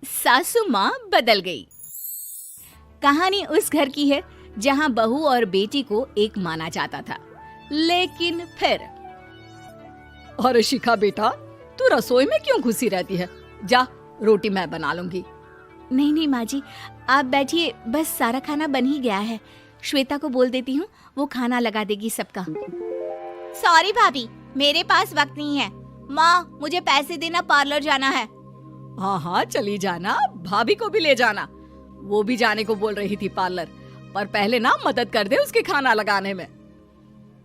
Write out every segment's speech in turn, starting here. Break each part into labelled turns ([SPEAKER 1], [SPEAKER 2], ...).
[SPEAKER 1] सासू माँ बदल गई। कहानी उस घर की है जहाँ बहू और बेटी को एक माना जाता था, लेकिन फिर
[SPEAKER 2] अरे शिखा बेटा, तू रसोई में क्यों घुसी रहती है? जा, रोटी मैं बना लूंगी।
[SPEAKER 1] नहीं नहीं माँ जी, आप बैठिए, बस सारा खाना बन ही गया है। श्वेता को बोल देती हूँ, वो खाना लगा देगी सबका। सॉरी भाभी, मेरे पास वक्त नहीं है। माँ, मुझे पैसे देना, पार्लर जाना है।
[SPEAKER 2] हाँ हाँ चली जाना, भाभी को भी ले जाना। वो भी जाने को बोल रही थी पार्लर, पर पहले ना मदद कर दे उसके खाना लगाने में।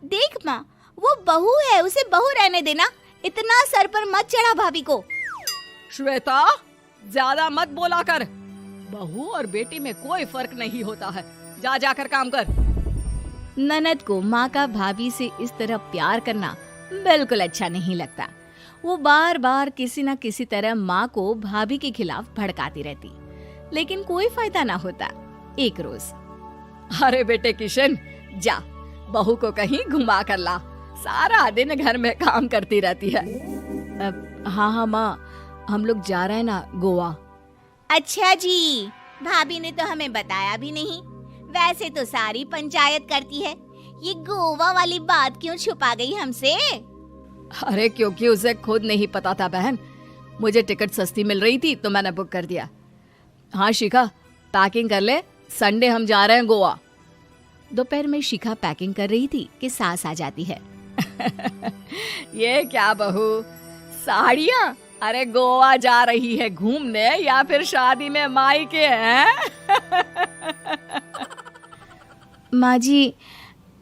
[SPEAKER 1] देख माँ, वो बहू है, उसे बहू रहने देना, इतना सर पर मत चढ़ा भाभी को।
[SPEAKER 2] श्वेता, ज्यादा मत बोला कर। बहू और बेटी में कोई फर्क नहीं होता है। जा जाकर काम कर।
[SPEAKER 1] ननद को माँ का भाभी से इस तरह प्यार करना बिल्कुल अच्छा नहीं लगता। वो बार बार किसी न किसी तरह माँ को भाभी के खिलाफ भड़काती रहती, लेकिन कोई फायदा ना होता। एक रोज,
[SPEAKER 2] अरे बेटे किशन, जा बहू को कहीं घुमा कर ला, सारा दिन घर में काम करती रहती है।
[SPEAKER 1] हाँ हाँ माँ, हम लोग जा रहे हैं ना गोवा। अच्छा जी, भाभी ने तो हमें बताया भी नहीं। वैसे तो सारी पंचायत करती है, ये गोवा वाली बात क्यों छुपा गई हमसे?
[SPEAKER 2] अरे क्योंकि उसे खुद नहीं पता था बहन। मुझे टिकट सस्ती मिल रही थी तो मैंने बुक कर दिया। हाँ शिखा, पैकिंग कर ले, संडे हम जा रहे हैं गोवा।
[SPEAKER 1] दोपहर में शिखा पैकिंग कर रही थी कि सास आ जाती है।
[SPEAKER 2] ये क्या बहू, साड़ियाँ? अरे गोवा जा रही है घूमने या फिर शादी में मायके हैं?
[SPEAKER 1] माँ जी,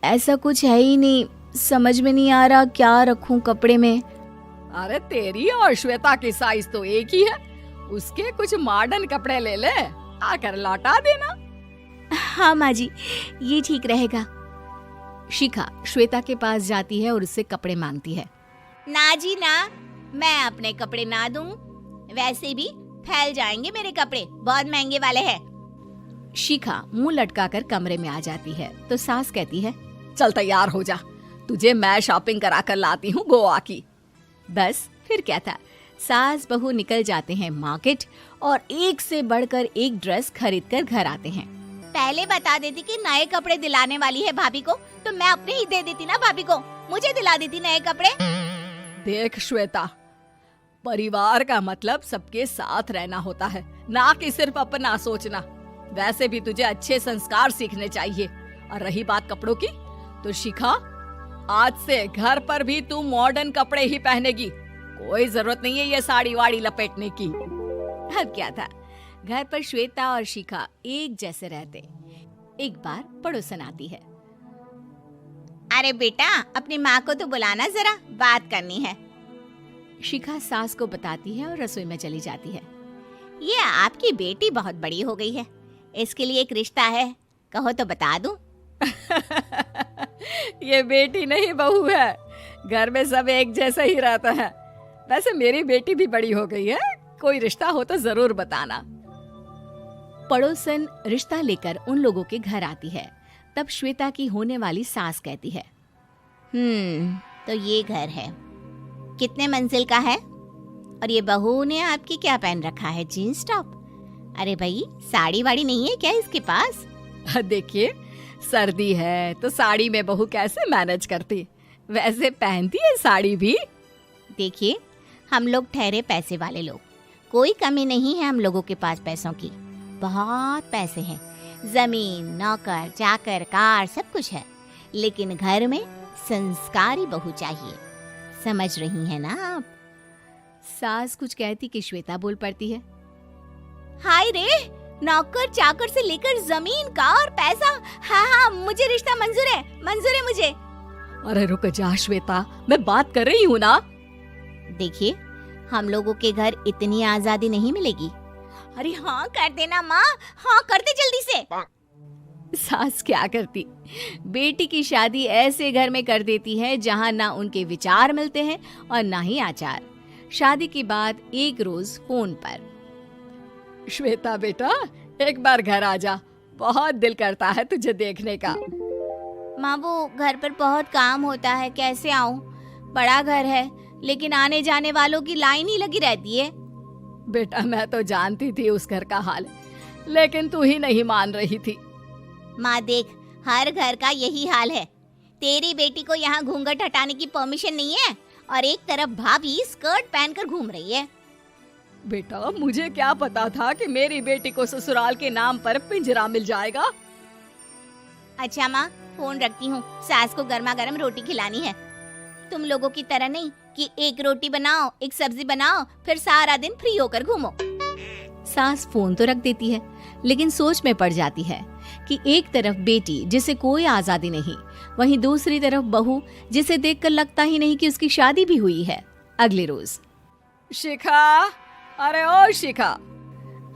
[SPEAKER 1] ऐसा कुछ है ही नहीं, समझ में नहीं आ रहा क्या रखूं कपड़े में।
[SPEAKER 2] अरे तेरी और श्वेता की साइज तो एक ही है, उसके कुछ मॉडर्न कपड़े ले ले, आकर लौटा देना।
[SPEAKER 1] हाँ माँ जी, ये ठीक रहेगा। शिखा श्वेता के पास जाती है और उससे कपड़े मांगती है। ना जी ना, मैं अपने कपड़े ना दूं, वैसे भी फैल जाएंगे मेरे कपड़े, बहुत महंगे वाले हैं। शिखा मुंह लटकाकर कमरे में आ जाती है तो सास कहती है,
[SPEAKER 2] चल तैयार हो जा, तुझे मैं शॉपिंग करा कर लाती हूँ गोवा की।
[SPEAKER 1] बस फिर क्या था, सास बहू निकल जाते हैं मार्केट और एक से बढ़कर एक ड्रेस खरीद कर घर आते हैं। पहले बता देती कि नए कपड़े दिलाने वाली है भाभी को, तो मैं अपने ही दे देती ना भाभी को, मुझे दिला देती नए कपड़े।
[SPEAKER 2] देख श्वेता, परिवार का मतलब सबके साथ रहना होता है, ना कि सिर्फ अपना सोचना। वैसे भी तुझे अच्छे संस्कार सीखने चाहिए। और रही बात कपड़ों की, तो शिखा, आज से घर पर भी तू मॉडर्न कपड़े ही पहनेगी। कोई जरूरत नहीं है ये साड़ी वाड़ी लपेटने की।
[SPEAKER 1] अब क्या था, घर पर श्वेता और शिखा एक जैसे रहते। एक बार पड़ोसन आती है। अरे बेटा, अपनी माँ को तो बुलाना जरा, बात करनी है। शिखा सास को बताती है और रसोई में चली जाती है। ये आपकी बेटी बहुत बड़ी हो गई है, इसके लिए एक रिश्ता है, कहो तो बता दूं।
[SPEAKER 2] ये बेटी नहीं बहू है, घर में सब एक जैसा ही रहता है। वैसे मेरी बेटी भी बड़ी हो गई है, कोई रिश्ता हो तो जरूर बताना।
[SPEAKER 1] पड़ोसन रिश्ता लेकर उन लोगों के घर आती है। तब श्वेता की होने वाली सास कहती है, तो ये घर है, कितने मंजिल का है? और ये बहू ने आपकी क्या पहन रखा है, जीन्स टॉप? अरे भाई, साड़ी वाड़ी नहीं है क्या इसके पास?
[SPEAKER 2] देखिए, सर्दी है तो साड़ी में बहू कैसे मैनेज करती, वैसे पहनती है साड़ी भी।
[SPEAKER 1] देखिए, हम लोग ठहरे पैसे वाले लोग, कोई कमी नहीं है हम लोगों के पास पैसों की, बहुत पैसे हैं, जमीन, नौकर चाकर, कार, सब कुछ है, लेकिन घर में संस्कारी बहू चाहिए। समझ रही हैं ना आप? सास कुछ कहती कि श्वेता बोल पड़ती है, हाय रे, नौकर चाकर से लेकर जमीन, कार, पैसा, हाँ हाँ, मुझे रिश्ता मंजूर है, मंजूर है मुझे।
[SPEAKER 2] अरे रुक जा श्वेता, मैं बात कर रही हूँ ना।
[SPEAKER 1] देखिए, हम लोगों के घर इतनी आजादी नहीं मिलेगी। अरे हाँ कर देना माँ, हाँ कर दे जल्दी से। सास क्या करती, बेटी की शादी ऐसे घर में कर देती है जहाँ ना उनके विचार मिलते हैं और ना ही आचार। शादी के बाद एक रोज फोन पर,
[SPEAKER 2] श्वेता बेटा, एक बार घर आ जा, बहुत दिल करता है तुझे देखने का।
[SPEAKER 1] माँ, वो घर पर बहुत काम होता है, कैसे आऊँ? बड़ा घर है, लेकिन आने जाने वालों की लाइन ही लगी रहती है।
[SPEAKER 2] बेटा मैं तो जानती थी उस घर का हाल, लेकिन तू ही नहीं मान रही थी।
[SPEAKER 1] माँ देख, हर घर का यही हाल है। तेरी बेटी को यहाँ घूंघट हटाने की परमिशन नहीं है और एक तरफ भाभी स्कर्ट पहनकर घूम रही है।
[SPEAKER 2] बेटा मुझे क्या पता था कि मेरी बेटी को ससुराल के नाम पर पिंजरा मिल जाएगा।
[SPEAKER 1] अच्छा माँ, फोन रखती हूँ, सास को गर्मा गर्म रोटी खिलानी है। तुम लोगों की तरह नहीं कि एक रोटी बनाओ, एक सब्जी बनाओ, फिर सारा दिन फ्री होकर घूमो। सास फोन तो रख देती है, लेकिन सोच में पड़ जाती है कि एक तरफ बेटी जिसे कोई आजादी नहीं, वहीं दूसरी तरफ बहू जिसे देखकर लगता ही नहीं कि उसकी शादी भी हुई है। अगले रोज।
[SPEAKER 2] शिखा, अरे ओ शिखा।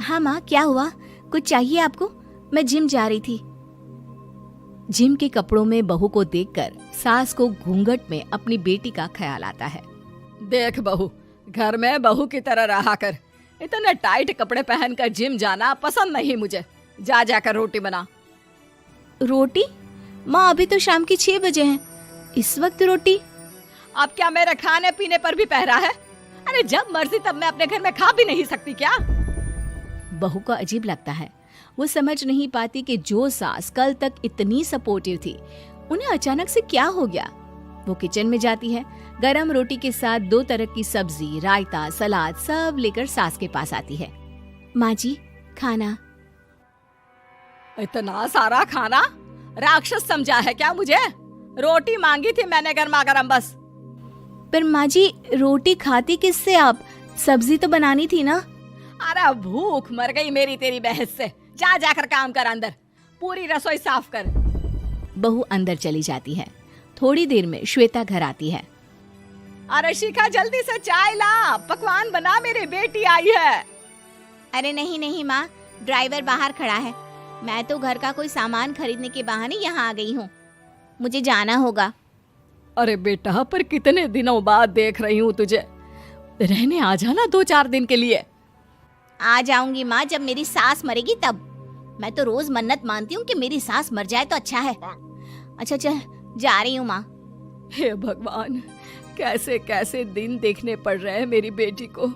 [SPEAKER 1] हाँ माँ, क्या हुआ? कुछ चाहिए आपको? मैं जिम जा रही थी। जिम के कपड़ों में बहू को देखकर सास को घूंघट में अपनी बेटी का ख्याल आता है।
[SPEAKER 2] देख बहू, घर में बहू की तरह रहा कर। इतने टाइट कपड़े पहनकर जिम जाना पसंद नहीं मुझे। जा जाकर रोटी बना।
[SPEAKER 1] रोटी? माँ अभी तो शाम के 6 बजे हैं, इस वक्त रोटी?
[SPEAKER 2] अब क्या मेरे खाने पीने पर भी पहरा है? अरे जब मर्जी तब मैं अपने घर में खा भी नहीं सकती क्या?
[SPEAKER 1] बहू को अजीब लगता है। वो समझ नहीं पाती कि जो सास कल तक इतनी सपोर्टिव थी, उन्हें अचानक से क्या हो गया। वो किचन में जाती है, गरम रोटी के साथ 2 तरह की सब्जी, रायता, सलाद सब लेकर सास के पास आती है। माँ जी, खाना।
[SPEAKER 2] इतना सारा खाना? राक्षस समझा है क्या मुझे? रोटी मांगी थी मैंने गर्मा गर्म बस।
[SPEAKER 1] पर माँ जी, रोटी खाती किससे आप? सब्जी तो बनानी थी ना।
[SPEAKER 2] अरे भूख मर गई मेरी तेरी बहस से। जा जाकर काम कर, अंदर पूरी रसोई साफ कर।
[SPEAKER 1] बहू अंदर चली जाती है। थोड़ी देर में श्वेता घर आती है।
[SPEAKER 2] अरे शिखा, जल्दी से चाय ला, पकवान बना, मेरी बेटी आई है।
[SPEAKER 1] अरे नहीं नहीं माँ, ड्राइवर बाहर खड़ा है। मैं तो घर का कोई सामान खरीदने के बहाने यहाँ आ गई हूँ, मुझे जाना होगा।
[SPEAKER 2] अरे बेटा, पर कितने दिनों बाद देख रही हूँ तुझे, रहने आ जाना 2-4 दिन के लिए।
[SPEAKER 1] आ जाऊंगी माँ, जब मेरी सास मरेगी तब। मैं तो रोज मन्नत मानती हूँ कि मेरी सास मर जाए तो अच्छा है। अच्छा चल, जा रही हूँ माँ।
[SPEAKER 2] हे भगवान, कैसे कैसे दिन देखने पड़ रहे हैं मेरी बेटी को।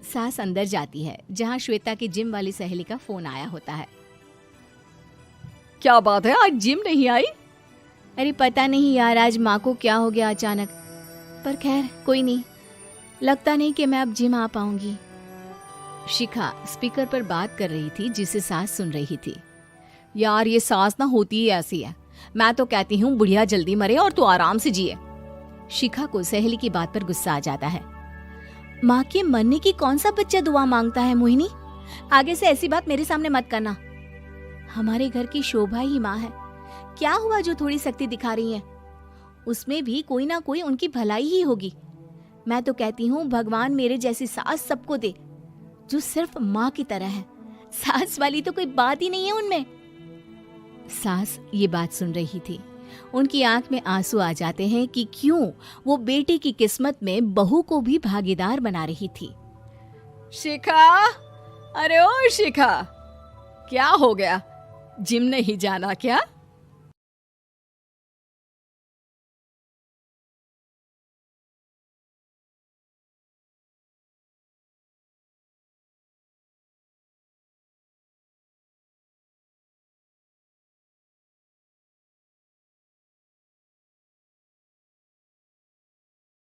[SPEAKER 1] सास अंदर जाती है, जहाँ श्वेता की जिम वाली सहेली का फोन आया होता है।
[SPEAKER 2] क्या बात है, आज जिम नहीं आई?
[SPEAKER 1] अरे पता नहीं यार, आज माँ को क्या हो गया अचानक। पर खैर कोई नहीं, लगता नहीं कि मैं अब जिम आ पाऊंगी। शिखा स्पीकर पर बात कर रही थी, जिसे सास सुन रही थी।
[SPEAKER 2] यार ये सास ना होती ही ऐसी है। मैं तो कहती हूँ बुढ़िया जल्दी मरे और तू आराम से जिए।
[SPEAKER 1] शिखा को सहेली की बात पर गुस्सा आ जाता है। माँ के मरने की कौन सा बच्चा दुआ मांगता है मोहिनी? आगे से ऐसी बात मेरे सामने मत करना। हमारे घर की शोभा ही माँ है। क्या हुआ जो थोड़ी सख्ती दिखा रही है? उसमें भी कोई ना कोई उनकी भलाई ही होगी। मैं तो कहती हूँ भगवान मेरे जैसी सास सबको दे, जो सिर्फ माँ की तरह है। सास वाली तो कोई बात ही नहीं है उनमें। सास ये बात सुन रही थी। उनकी आंख में आंसू आ जाते हैं कि क्यों वो बेटी की किस्मत में बहू को भी भागीदार बना रही थी।
[SPEAKER 2] शिखा, अरे ओ शिखा, क्या हो गया? जिम नहीं जाना क्या?